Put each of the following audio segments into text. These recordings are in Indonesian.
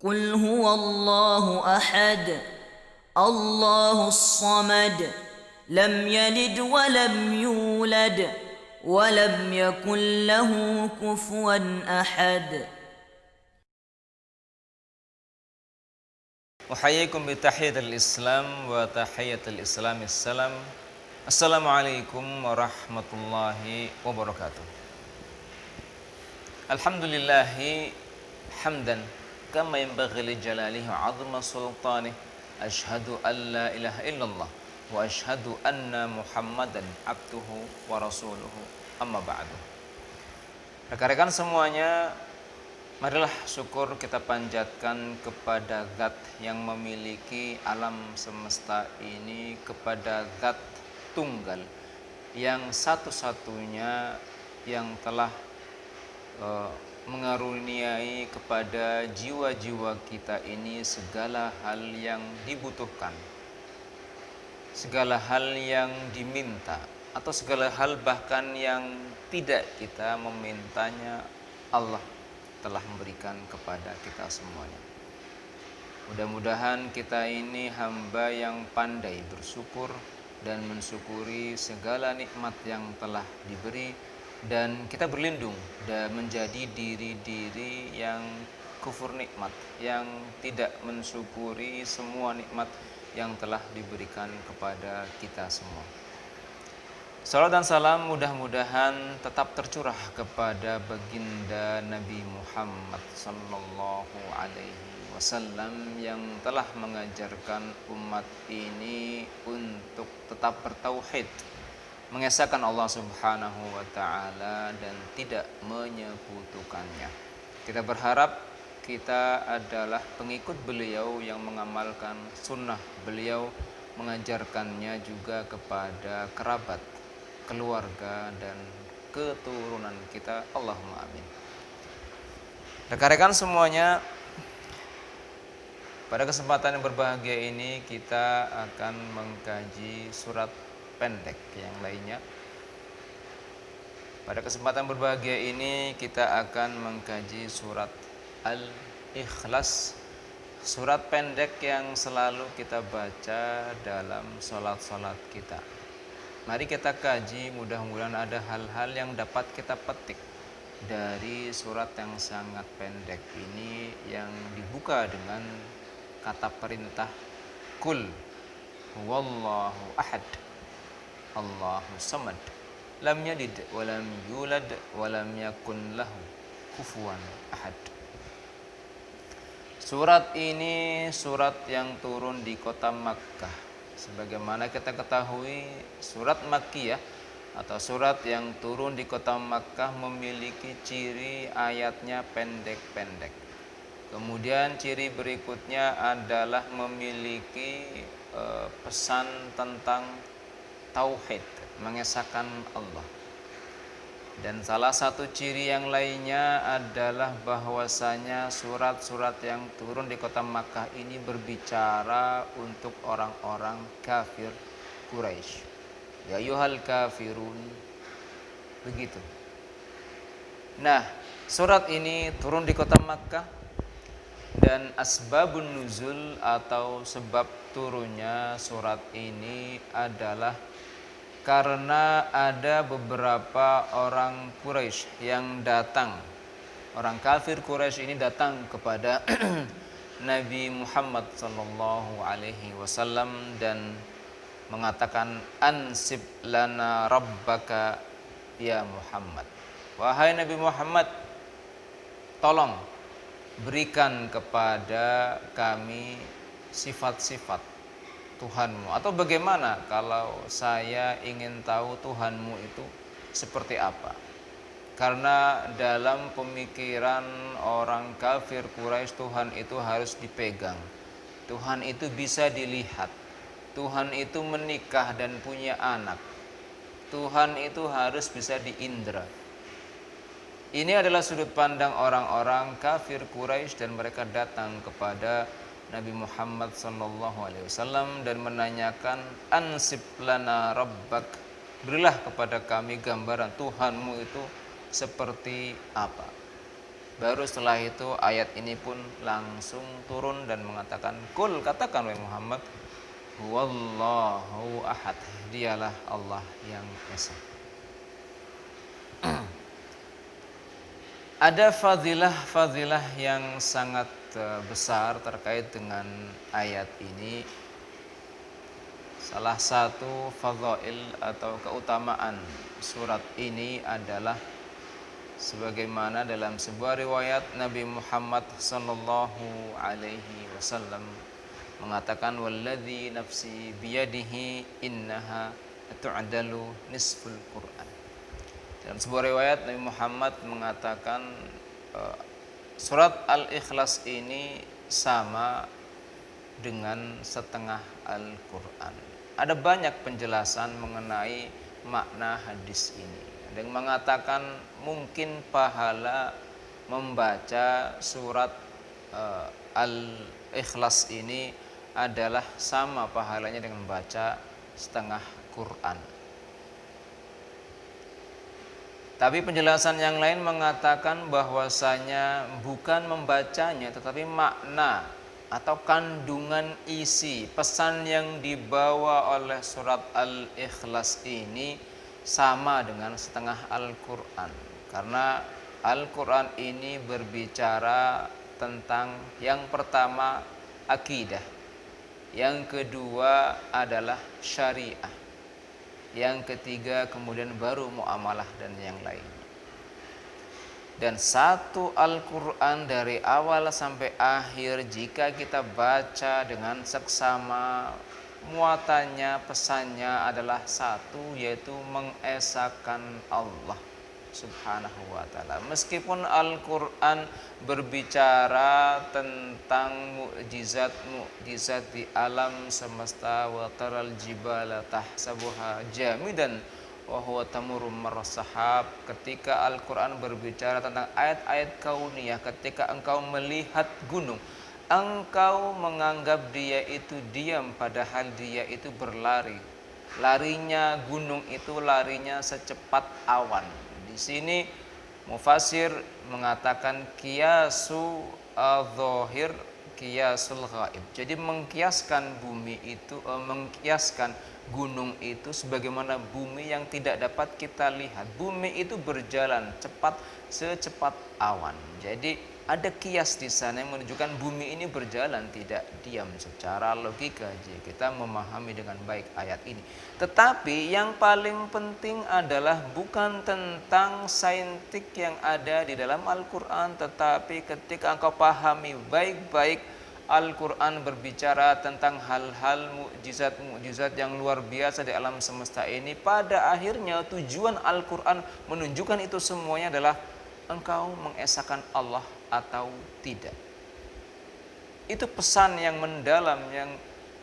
قل هو الله أحد الله الصمد لم يلد ولم يولد ولم يكن له كفوا أحد. Uhayyikum bi tahiyatil Islam wa tahiyatul Islam assalam. Assalamualaikum warahmatullahi wabarakatuh. Alhamdulillahi hamdan kama yanbaghi li jalalihi wa 'azma sultanih. Asyhadu an la ilaha illallah wa asyhadu anna Muhammadan abduhu wa rasuluhu. Amma ba'du. Rekan-rekan semuanya, marilah syukur kita panjatkan kepada Zat yang memiliki alam semesta ini, kepada Zat tunggal yang satu-satunya yang telah mengaruniai kepada jiwa-jiwa kita ini segala hal yang dibutuhkan, segala hal yang diminta, atau segala hal bahkan yang tidak kita memintanya, Allah telah memberikan kepada kita semuanya. Mudah-mudahan kita ini hamba yang pandai bersyukur dan mensyukuri segala nikmat yang telah diberi, dan kita berlindung dan menjadi diri-diri yang kufur nikmat, yang tidak mensyukuri semua nikmat yang telah diberikan kepada kita semua. Salam dan salam mudah-mudahan tetap tercurah kepada baginda Nabi Muhammad sallallahu alaihi wasallam yang telah mengajarkan umat ini untuk tetap bertauhid, mengesahkan Allah Subhanahu wa taala dan tidak menyekutukannya. Kita berharap kita adalah pengikut beliau yang mengamalkan sunnah beliau, mengajarkannya juga kepada kerabat, keluarga dan keturunan kita. Allahumma amin. Rekan-rekan semuanya, pada kesempatan yang berbahagia ini kita akan mengkaji surat pendek yang lainnya. Pada kesempatan berbahagia ini kita akan mengkaji surat Al-Ikhlas, surat pendek yang selalu kita baca dalam salat-salat kita. Mari kita kaji, mudah-mudahan ada hal-hal yang dapat kita petik dari surat yang sangat pendek ini yang dibuka dengan kata perintah Qul huwallahu ahad Allahu samad lam yalid wa lam yulad wa lam yakun lahu kufuwan ahad. Surat ini surat yang turun di kota Makkah. Sebagaimana kita ketahui, surat Makkiyah atau surat yang turun di kota Makkah memiliki ciri ayatnya pendek-pendek. Kemudian ciri berikutnya adalah memiliki pesan tentang tauhid, mengesahkan Allah. Dan salah satu ciri yang lainnya adalah bahwasanya surat-surat yang turun di kota Makkah ini berbicara untuk orang-orang kafir Quraisy. Ya ayyuhal kafirun. Begitu. Nah, surat ini turun di kota Makkah, dan asbabun nuzul atau sebab turunnya surat ini adalah karena ada beberapa orang Quraisy yang datang, orang kafir Quraisy ini datang kepada Nabi Muhammad sallallahu alaihi wasallam dan mengatakan, ansib lana rabbaka ya Muhammad. Wahai Nabi Muhammad, tolong berikan kepada kami sifat-sifat Tuhanmu, atau bagaimana kalau saya ingin tahu Tuhanmu itu seperti apa. Karena dalam pemikiran orang kafir Quraisy, Tuhan itu harus dipegang, Tuhan itu bisa dilihat, Tuhan itu menikah dan punya anak, Tuhan itu harus bisa diindra. Ini adalah sudut pandang orang-orang kafir Quraisy, dan mereka datang kepada Nabi Muhammad sallallahu alaihi wasallam dan menanyakan, ansib lana rabbak, berilah kepada kami gambaran Tuhanmu itu seperti apa. Baru setelah itu ayat ini pun langsung turun dan mengatakan, "Qul," katakan wahai Muhammad, "Huwallahu ahad." Dialah Allah yang esa. Ada fadilah-fadilah yang sangat besar terkait dengan ayat ini. Salah satu fadhail atau keutamaan surat ini adalah sebagaimana dalam sebuah riwayat Nabi Muhammad sallallahu alaihi wasallam mengatakan, "Walladzi nafsi biyadihi innaha tu'dalu nisful Qur'an." Dalam sebuah riwayat Nabi Muhammad mengatakan surat Al-Ikhlas ini sama dengan setengah Al-Quran. Ada banyak penjelasan mengenai makna hadis ini. Ada yang mengatakan mungkin pahala membaca surat Al-Ikhlas ini adalah sama pahalanya dengan membaca setengah Quran. Tapi penjelasan yang lain mengatakan bahwasanya bukan membacanya tetapi makna atau kandungan isi pesan yang dibawa oleh surat Al-Ikhlas ini sama dengan setengah Al-Quran. Karena Al-Quran ini berbicara tentang yang pertama akidah, yang kedua adalah syariah, yang ketiga kemudian baru muamalah dan yang lain. Dan satu Al-Quran dari awal sampai akhir jika kita baca dengan seksama, muatannya, pesannya adalah satu, yaitu mengesahkan Allah subhanahu wa ta'ala. Meskipun Al-Quran berbicara tentang mukjizat di alam semesta, wa taral jibala tahsabuha jamidan wa huwa tamurru marras sahab. Ketika Al-Quran berbicara tentang ayat-ayat kauniyah, ketika engkau melihat gunung, engkau menganggap dia itu diam padahal dia itu berlari. Larinya gunung itu larinya secepat awan. Di sini mufasir mengatakan kiasu al-zahir kiasul ghaib. Jadi mengkiaskan bumi itu mengkiaskan gunung itu sebagaimana bumi yang tidak dapat kita lihat. Bumi itu berjalan cepat secepat awan. Jadi ada kias di sana yang menunjukkan bumi ini berjalan tidak diam. Secara logika jika kita memahami dengan baik ayat ini. Tetapi yang paling penting adalah bukan tentang saintik yang ada di dalam Al-Quran, tetapi ketika engkau pahami baik-baik Al-Quran berbicara tentang hal-hal mukjizat yang luar biasa di alam semesta ini. Pada akhirnya tujuan Al-Quran menunjukkan itu semuanya adalah engkau mengesahkan Allah atau tidak. Itu pesan yang mendalam yang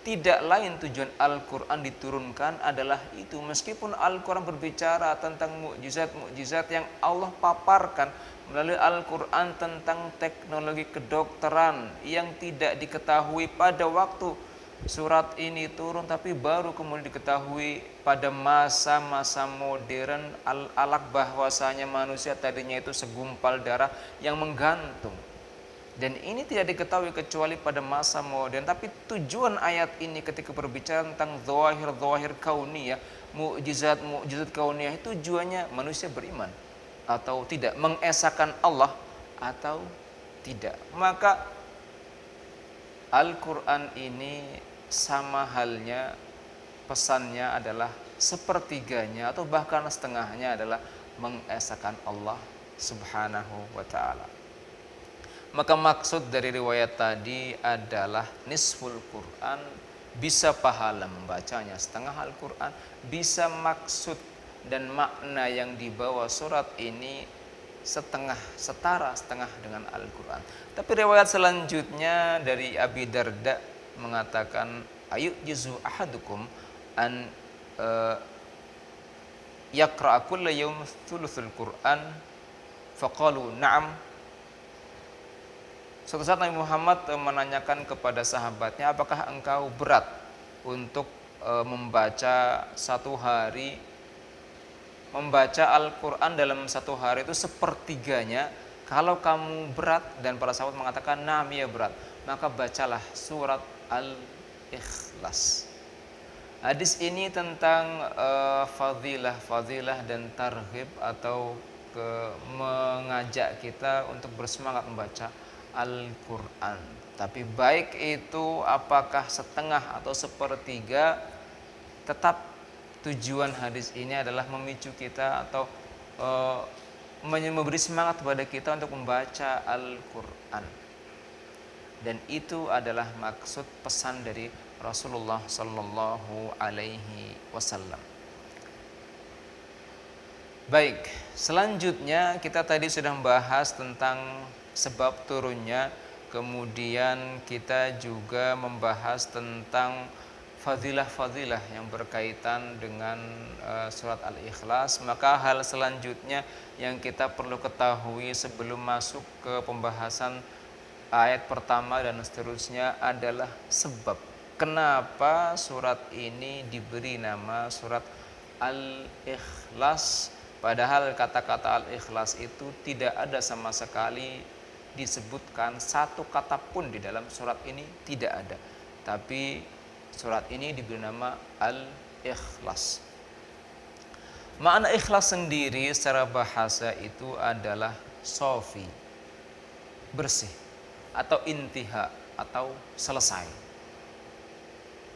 tidak lain tujuan Al-Quran diturunkan adalah itu. Meskipun Al-Quran berbicara tentang mukjizat yang Allah paparkan melalui Al-Quran tentang teknologi kedokteran yang tidak diketahui pada waktu surat ini turun, tapi baru kemudian diketahui pada masa-masa modern al-alaq bahwasanya manusia tadinya itu segumpal darah yang menggantung. Dan ini tidak diketahui kecuali pada masa modern. Tapi tujuan ayat ini ketika berbicara tentang zahir kauniyah, mukjizat kauniyah, itu tujuannya manusia beriman atau tidak, mengesahkan Allah atau tidak. Maka Al-Quran ini sama halnya pesannya adalah sepertiganya atau bahkan setengahnya adalah mengesahkan Allah subhanahu wa ta'ala. Maka maksud dari riwayat tadi adalah nisful Quran, bisa pahala membacanya setengah Al-Quran, bisa maksud dan makna yang dibawa surat ini setara setengah dengan Al-Quran. Tapi riwayat selanjutnya dari Abi Darda mengatakan, ayu juzu ahadukum an yaqra'a kulla yawm thuluthul Quran, faqalu na'am. Suatu saat Nabi Muhammad menanyakan kepada sahabatnya, apakah engkau berat untuk membaca satu hari, membaca Al-Quran dalam satu hari itu sepertiganya? Kalau kamu berat, dan para sahabat mengatakan naam ya berat, maka bacalah surat Al-Ikhlas. Hadis ini tentang fadilah dan targhib atau mengajak kita untuk bersemangat membaca Al-Quran. Tapi baik itu apakah setengah atau sepertiga, tetap tujuan hadis ini adalah memicu kita atau memberi semangat kepada kita untuk membaca Al-Quran. Dan itu adalah maksud pesan dari Rasulullah Sallallahu Alaihi Wasallam. Baik, selanjutnya kita tadi sudah membahas tentang sebab turunnya, kemudian kita juga membahas tentang fadilah-fadilah yang berkaitan dengan surat Al-Ikhlas. Maka hal selanjutnya yang kita perlu ketahui sebelum masuk ke pembahasan ayat pertama dan seterusnya adalah sebab kenapa surat ini diberi nama surat Al-Ikhlas, padahal kata-kata Al-Ikhlas itu tidak ada sama sekali disebutkan satu kata pun di dalam surat ini, tidak ada. Tapi surat ini diberi nama Al-Ikhlas. Makna ikhlas sendiri secara bahasa itu adalah sofi, bersih, atau intiha, atau selesai.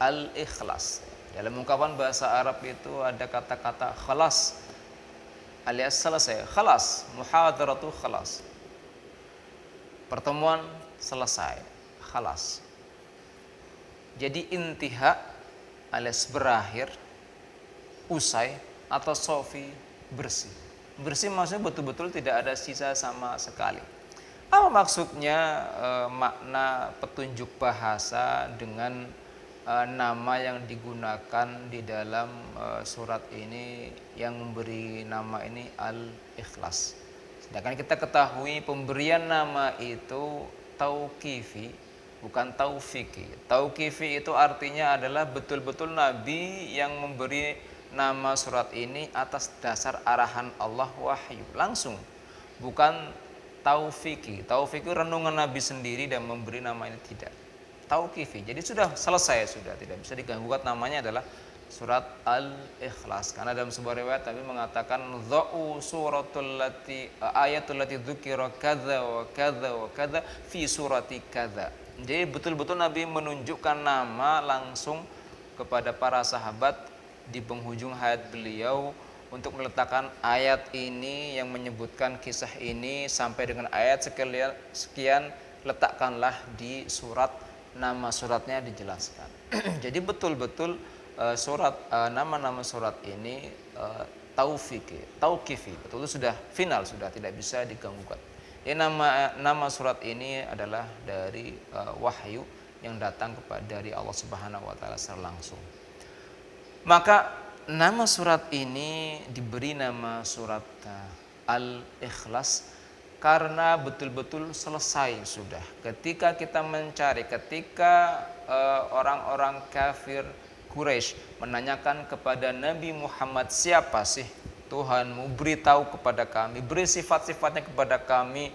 Al-Ikhlas, dalam ungkapan bahasa Arab itu ada kata-kata khalas alias selesai. Khalas, muhadaratu khalas, pertemuan selesai, khalas. Jadi intiha alias berakhir, usai, atau sofi, bersih. Bersih maksudnya betul-betul tidak ada sisa sama sekali. Apa maksudnya makna petunjuk bahasa dengan nama yang digunakan di dalam surat ini yang memberi nama ini Al-Ikhlas? Sedangkan kita ketahui pemberian nama itu tauqifi, bukan taufiki. Tauqifi itu artinya adalah betul-betul Nabi yang memberi nama surat ini atas dasar arahan Allah, wahyu langsung, bukan taufiki. Taufiki renungan Nabi sendiri dan memberi nama ini, tidak. Tauqifi, jadi sudah selesai, sudah tidak bisa diganggukan. Namanya adalah surat Al-Ikhlas, karena dalam sebuah riwayat Nabi mengatakan dha'u suratul lati ayatul lati dzukira kadza wa kadza wa kadza fi surati kadza. Jadi betul-betul Nabi menunjukkan nama langsung kepada para sahabat di penghujung hayat beliau untuk meletakkan ayat ini yang menyebutkan kisah ini sampai dengan ayat sekian letakkanlah di surat, nama suratnya dijelaskan. Jadi betul-betul surat nama-nama surat ini tauqifi, betul sudah final, sudah tidak bisa diganggukan. Jadi nama surat ini adalah dari wahyu yang datang dari Allah Subhanahu wa taala secara langsung. Maka nama surat ini diberi nama surat Al-Ikhlas karena betul-betul selesai sudah. Ketika kita mencari, ketika orang-orang kafir Quraisy menanyakan kepada Nabi Muhammad, siapa sih Tuhanmu, beritahu kepada kami, beri sifat-sifatnya kepada kami,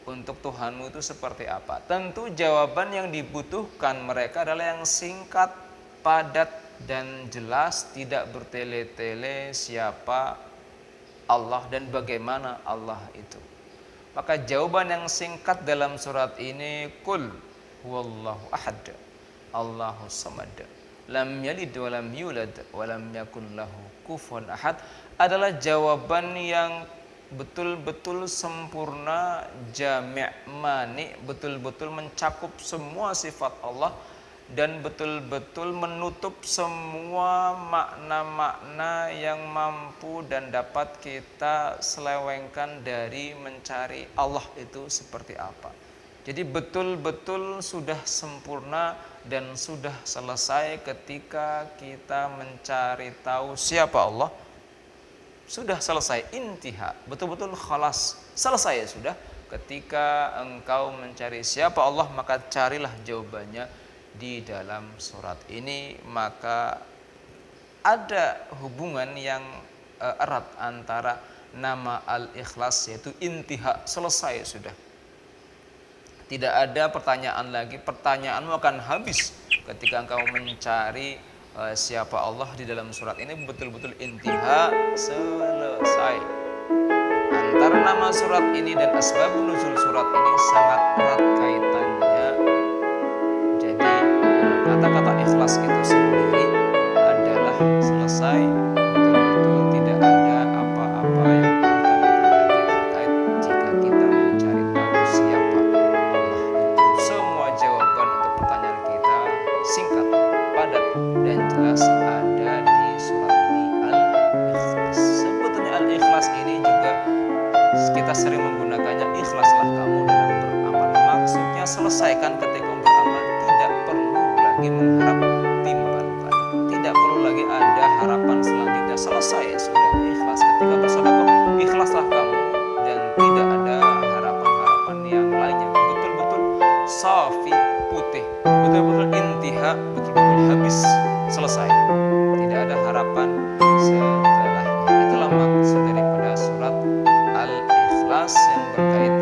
untuk Tuhanmu itu seperti apa. Tentu jawaban yang dibutuhkan mereka adalah yang singkat, padat, dan jelas, tidak bertele-tele siapa Allah dan bagaimana Allah itu. Maka jawaban yang singkat dalam surat ini, Qul huwallahu ahad, Allahus samad, lam yalid wa lam yulad wa lam yakun lahu kufuwan ahad, adalah jawaban yang betul-betul sempurna, jami' mani, betul-betul mencakup semua sifat Allah dan betul-betul menutup semua makna-makna yang mampu dan dapat kita selewengkan dari mencari Allah itu seperti apa. Jadi betul-betul sudah sempurna dan sudah selesai ketika kita mencari tahu siapa Allah. Sudah selesai, intiha, betul-betul khalas, selesai ya sudah. Ketika engkau mencari siapa Allah, maka carilah jawabannya di dalam surat ini. Maka ada hubungan yang erat antara nama Al-Ikhlas, yaitu intiha, selesai sudah. Tidak ada pertanyaan lagi, pertanyaanmu akan habis ketika engkau mencari siapa Allah di dalam surat ini, betul-betul intiha, selesai. Antara nama surat ini dan asbabun nuzul surat ini sangat erat kaitannya. Jadi kata-kata ikhlas itu sendiri adalah selesai, betul-betul tidak ada apa-apa yang akan terjadi terkait jika kita mencari tahu siapa Allah itu. Semua jawaban untuk pertanyaan kita singkat, padat, dan jelas ada di surat ini, Al-Ikhlas. Sebetulnya Al-Ikhlas ini juga kita sering menggunakannya, ikhlaslah kamu dalam beramal. Maksudnya selesaikan ketika beramal, tidak perlu lagi mengharap timbal balik, tidak perlu lagi ada harapan selanjutnya. Selesai sudah, ikhlas. Ketika bersedekah, ikhlaslah kamu dan tidak ada harapan-harapan yang lainnya. Betul-betul safi, putih, betul-betul intiha, betul-betul habis, selesai. Tidak ada harapan setelahnya. Itulah maksud daripada surat Al-Ikhlas yang berkaitan